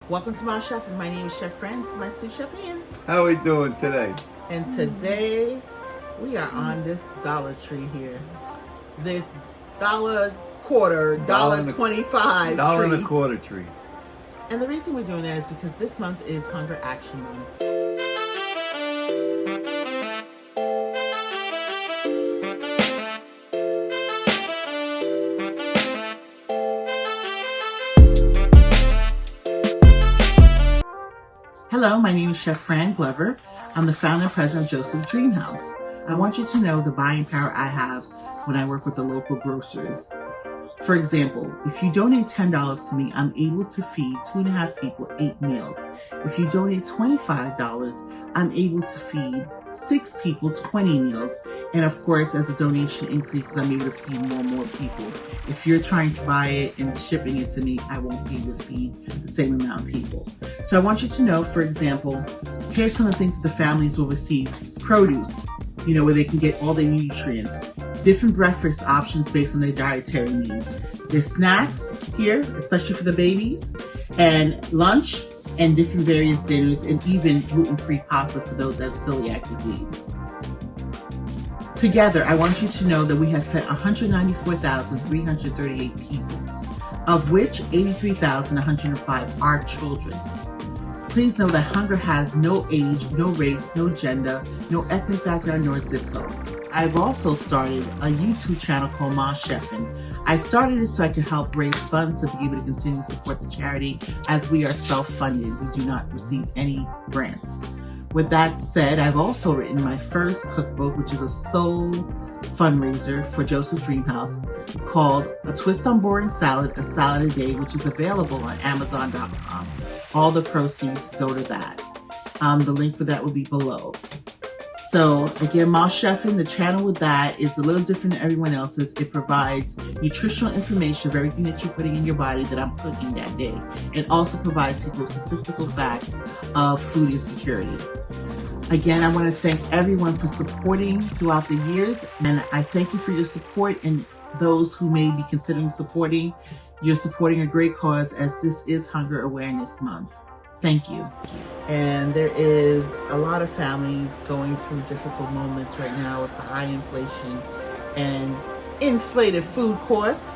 Welcome to my chef, and my name is Chef Fran. This is my sous chef Ian. How are we doing today? And today we are on this Dollar Tree here. This $1.25 $1.25 tree. And the reason we're doing that is because this month is Hunger Action Month. Hello, my name is Chef Fran Glover. I'm the founder and president of Joseph's Dream House. I want you to know the buying power I have when I work with the local grocers. For example, if you donate $10 to me, I'm able to feed 2.5 people 8 meals. If you donate $25, I'm able to feed 6 people 20 meals. And of course, as the donation increases, I'm able to feed more and more people. If you're trying to buy it and shipping it to me, I won't be able to feed the same amount of people. So I want you to know, for example, here's some of the things that the families will receive. Produce, where they can get all their nutrients. Different breakfast options based on their dietary needs. There's snacks here, especially for the babies, and lunch, and different various dinners, and even gluten-free pasta for those that have celiac disease. Together, I want you to know that we have fed 194,338 people, of which 83,105 are children. Please know that hunger has no age, no race, no gender, no ethnic background, nor zip code. I've also started a YouTube channel called Ma Chefin'. I started it so I could help raise funds to be able to continue to support the charity, as we are self-funded. We do not receive any grants. With that said, I've also written my first cookbook, which is a sole fundraiser for Joseph's Dream House, called A Twist on Boring Salad, A Salad a Day, which is available on Amazon.com. All the proceeds go to that. The link for that will be below. So again, Ma Chefin', the channel with that is a little different than everyone else's. It provides nutritional information of everything that you're putting in your body that I'm cooking that day. It also provides people with statistical facts of food insecurity. Again, I want to thank everyone for supporting throughout the years, and I thank you for your support, and those who may be considering supporting. You're supporting a great cause, as this is Hunger Awareness Month. Thank you. And there is a lot of families going through difficult moments right now with the high inflation and inflated food costs.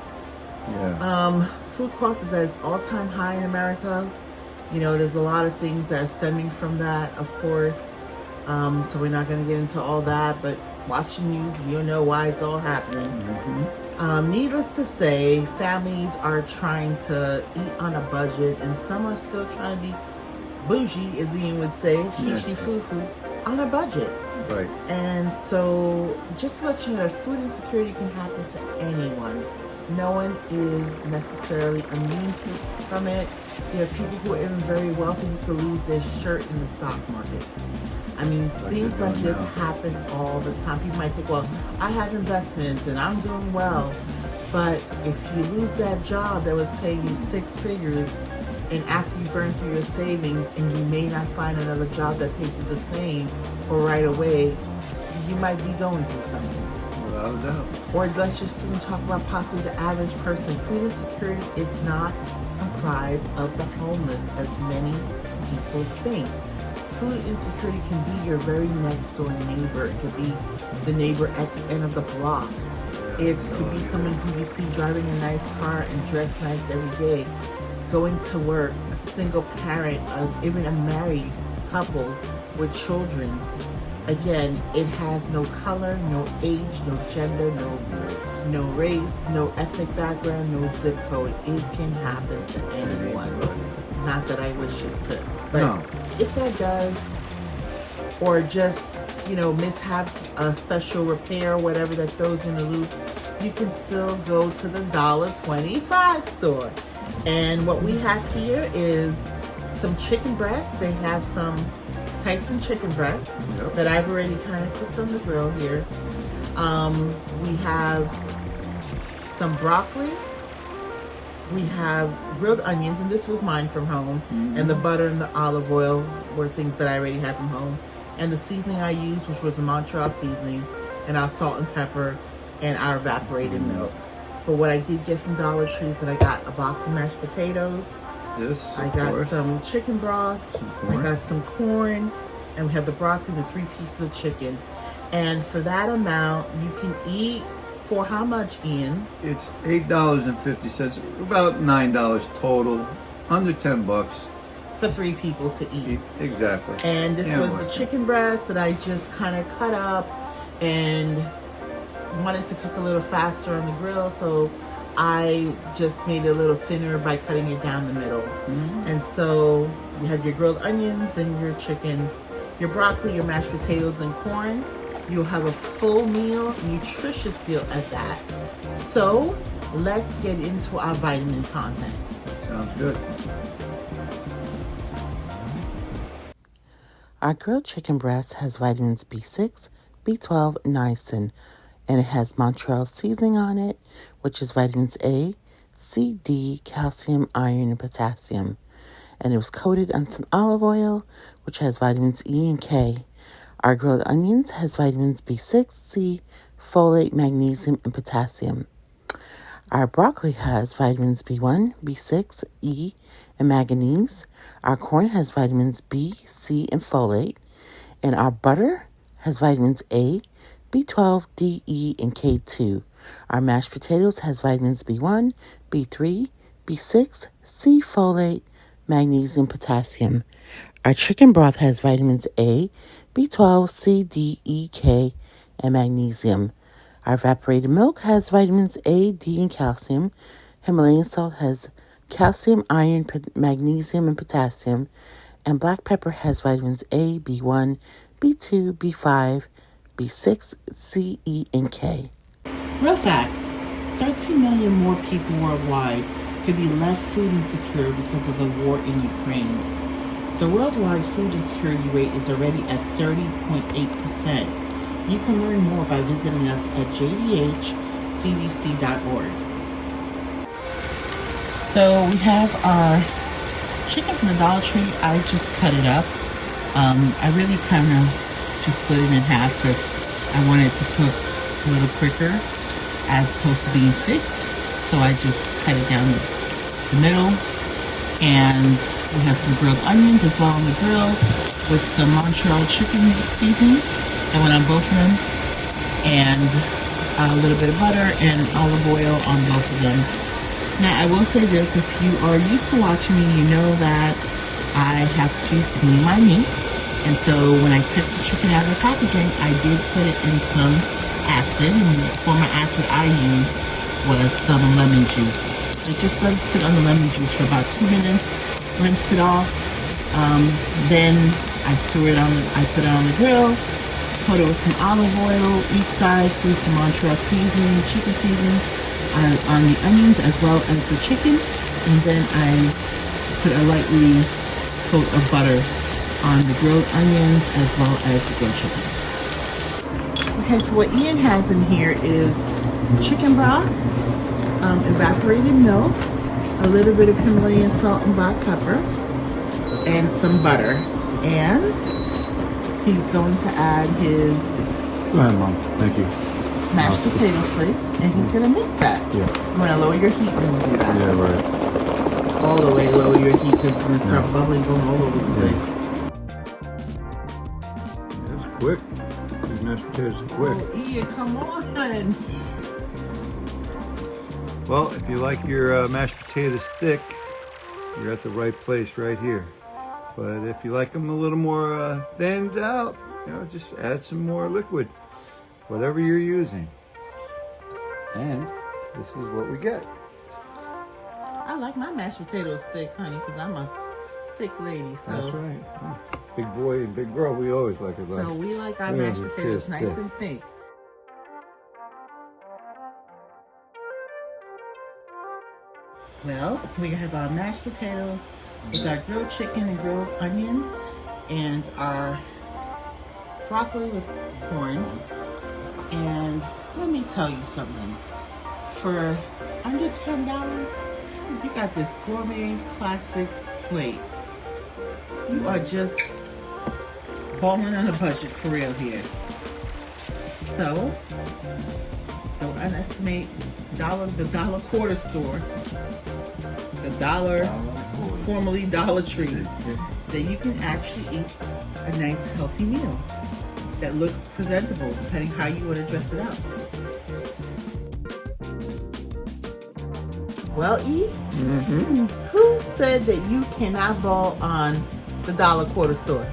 Yeah. Food costs is at its all-time high in America. There's a lot of things that are stemming from that, of course. So we're not going to get into all that, but watch the news, you'll know why it's all happening. Mm-hmm. Needless to say, families are trying to eat on a budget, and some are still trying to be bougie, as Ian would say, she foo-foo, on a budget. Right. And so, just to let you know, food insecurity can happen to anyone. No one is necessarily immune from it. There are people who are even very wealthy who could lose their shirt in the stock market. I mean, things like this happen all the time. People might think, well, I have investments and I'm doing well. But if you lose that job that was paying you 6 figures, and after you burn through your savings and you may not find another job that pays you the same or right away, you might be going through something. Without a doubt. Or let's just even talk about possibly the average person. Food insecurity is not comprised of the homeless, as many people think. Food insecurity can be your very next door neighbor. It could be the neighbor at the end of the block. It could be someone who you see driving a nice car and dressed nice every day, going to work, a single parent, even a married couple with children. Again, it has no color, no age, no gender, no race, no ethnic background, no zip code. It can happen to anyone. Not that I wish it could, but no. If that does, or just, mishaps, a special repair, whatever that throws you in the loop, you can still go to the $1.25 store. And what we have here is some chicken breasts. They have some Tyson chicken breasts that I've already kind of cooked on the grill here. We have some broccoli. We have grilled onions, and this was mine from home. Mm-hmm. And the butter and the olive oil were things that I already had from home. And the seasoning I used, which was a Montreal seasoning, and our salt and pepper, and our evaporated milk. But what I did get from Dollar Tree is that I got a box of mashed potatoes, Yes, I of got course. some chicken broth. Some corn. I got some corn. And we have the broccoli and the 3 pieces of chicken. And for that amount, you can eat for how much, Ian? It's $8.50, about $9 total, under $10. For 3 people to eat. Exactly. And this Can't was wait. the chicken breast that I just kind of cut up and wanted to cook a little faster on the grill, so I just made it a little thinner by cutting it down the middle. Mm-hmm. And so you have your grilled onions and your chicken, your broccoli, your mashed potatoes and corn. You'll have a full meal, nutritious meal at that. So let's get into our vitamin content. Sounds good. Our grilled chicken breast has vitamins B6, B12, and niacin, and it has Montreal seasoning on it, which is vitamins A, C, D, calcium, iron, and potassium. And it was coated on some olive oil, which has vitamins E and K. Our grilled onions has vitamins B6, C, folate, magnesium, and potassium. Our broccoli has vitamins B1, B6, E, and manganese. Our corn has vitamins B, C, and folate. And our butter has vitamins A, B12, D, E, and K2. Our mashed potatoes has vitamins B1, B3, B6, C, folate, magnesium, potassium. Our chicken broth has vitamins A, B12, C, D, E, K, and magnesium. Our evaporated milk has vitamins A, D, and calcium. Himalayan salt has calcium, iron, magnesium, and potassium. And black pepper has vitamins A, B1, B2, B5, B6, C, E, and K. Real facts. 13 million more people worldwide could be left food insecure because of the war in Ukraine. The worldwide food insecurity rate is already at 30.8%. You can learn more by visiting us at jdhcdc.org. So we have our chicken from the Dollar Tree. I just cut it up. I really kind of just split it in half because I wanted to cook a little quicker as opposed to being thick. So I just cut it down the middle. And we have some grilled onions as well on the grill with some Montreal chicken seasoning. I went on both of them, and a little bit of butter and olive oil on both of them. Now, I will say this, if you are used to watching me, you know that I have to clean my meat. And so when I took the chicken out of the packaging, I did put it in some acid. And the form of acid I used was some lemon juice. I just let it sit on the lemon juice for about 2 minutes, rinsed it off. Then I put it on the grill. Put it with some olive oil each side, threw some Montreal seasoning, chicken seasoning on the onions as well as the chicken. And then I put a lightly coat of butter on the grilled onions as well as the grilled chicken. Okay, so what Ian has in here is chicken broth, evaporated milk, a little bit of Himalayan salt and black pepper, and some butter. And he's going to add his Go ahead, Mom. Thank you. mashed potato flakes, and he's going to mix that. Yeah. I'm going to lower your heat when you do that. Yeah, right. All the way lower your heat because it's going to start bubbling, going all over the place. It's quick. These mashed potatoes are quick. Oh, Ian, come on. Well, if you like your mashed potatoes thick, you're at the right place right here. But if you like them a little more thinned out, just add some more liquid, whatever you're using. And this is what we get. I like my mashed potatoes thick, honey, because I'm a thick lady. So. That's right. Big boy and big girl, we always like it. So we like our Yeah, mashed it's potatoes just nice thick. and thick. Well, we have our mashed potatoes with our grilled chicken and grilled onions and our broccoli with corn. And let me tell you something. For under $10, you got this gourmet classic plate. You are just balling on a budget for real here. So, don't underestimate the dollar quarter store. The dollar formerly Dollar Tree, that you can actually eat a nice healthy meal that looks presentable depending how you want to dress it up. Well, E, who said that you cannot ball on the dollar quarter store?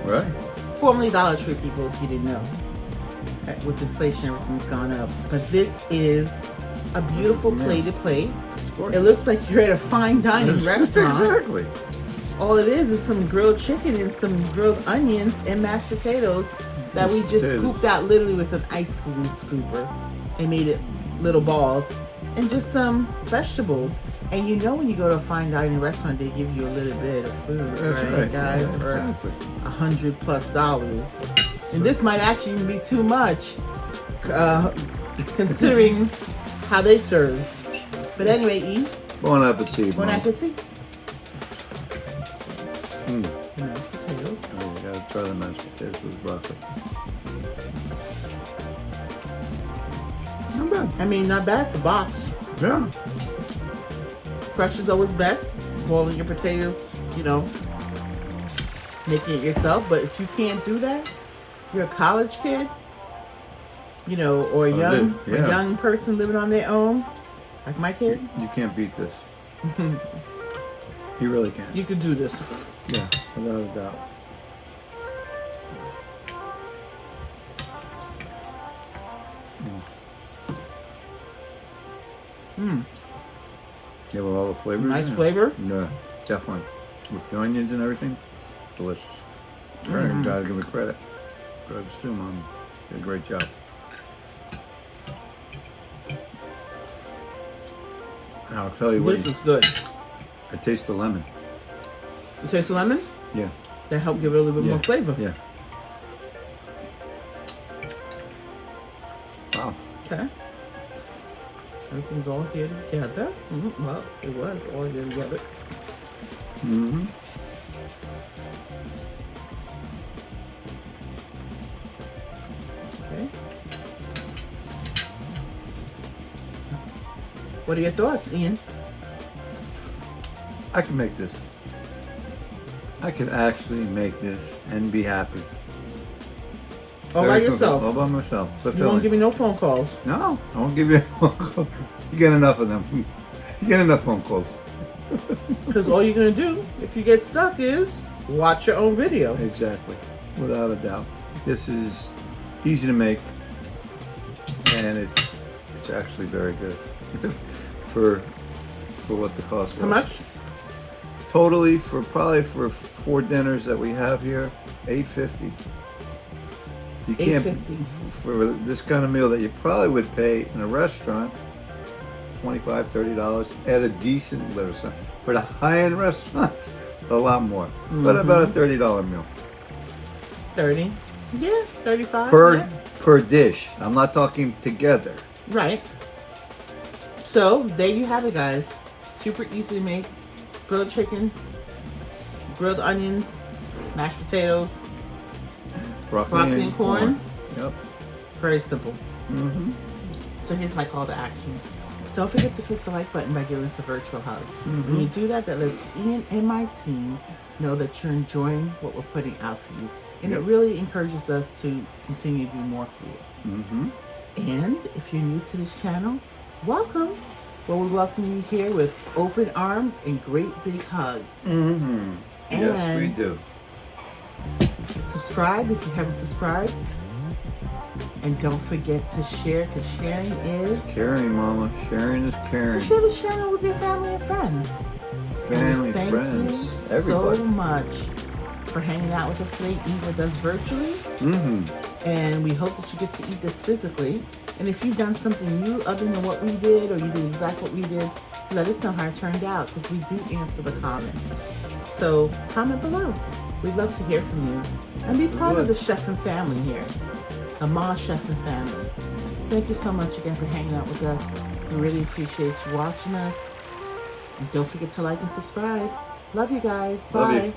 Right. Formerly Dollar Tree, people, if you didn't know. With inflation, everything's gone up. But this is a beautiful plated plate. It looks like you're at a fine dining restaurant. Exactly. All it is some grilled chicken and some grilled onions and mashed potatoes that we just scooped out literally with an ice cream scooper and made it little balls, and just some vegetables. And you know when you go to a fine dining restaurant, they give you a little bit of food, right, guys, for $100+. And this might actually even be too much, considering how they serve. But anyway, E. Bon appetit. Bon appetit. Mashed potatoes. Oh, you gotta try the mashed potatoes with broccoli. Not bad. I mean, not bad for box. Yeah. Fresh is always best. Boiling your potatoes, you know, making it yourself. But if you can't do that, you're a college kid, you know, or a young person living on their own, like my kid. You can't beat this. You really can't. You could do this. Yeah, without a doubt. Yeah, with all the flavors. Nice flavor. Yeah, definitely. With the onions and everything, delicious. Gotta give me credit. Good stew, Mom. Did a great job. I'll tell you what. This is good. I taste the lemon. You taste the lemon? Yeah. That helped give it a little bit more flavor. Yeah. Wow. Okay. Everything's all here together. Well, it was all here together. Okay. What are your thoughts, Ian? I can make this. I can actually make this and be happy. All by yourself? All by myself. You won't give me no phone calls? No, I won't give you a phone call. You get enough of them. You get enough phone calls. Because all you're going to do, if you get stuck, is watch your own video. Exactly. Without a doubt. This is easy to make. And it's actually very good. for what the cost was. How much? Totally, probably for 4 dinners that we have here, $8.50. You can't $8.50 for this kind of meal that you probably would pay in a restaurant, $25, $30 at a decent liver center. For the high-end restaurants, a lot more, but about a $30 meal. 30? Yeah, 35 per dish. I'm not talking together. Right. So there you have it, guys. Super easy to make. Grilled chicken, grilled onions, mashed potatoes, broccoli and corn. Yep. Very simple. So here's my call to action. Don't forget to click the like button by giving us a virtual hug. When you do that, that lets Ian and my team know that you're enjoying what we're putting out for you. And it really encourages us to continue to do more for you. And if you're new to this channel, welcome. Well, we welcome you here with open arms and great big hugs. Yes, we do. Subscribe if you haven't subscribed. And don't forget to share, because sharing is caring, Mama. Sharing is caring. So share this channel with your family and friends. Family, friends, Thank everybody. you so much for hanging out with us today, eat with us virtually. And we hope that you get to eat this physically. And if you've done something new other than what we did, or you did exactly what we did, let us know how it turned out, because we do answer the comments. So comment below. We'd love to hear from you. And be part of the chef and family here. The Ma Chef and family. Thank you so much again for hanging out with us. We really appreciate you watching us. And don't forget to like and subscribe. Love you guys. Bye. Love you.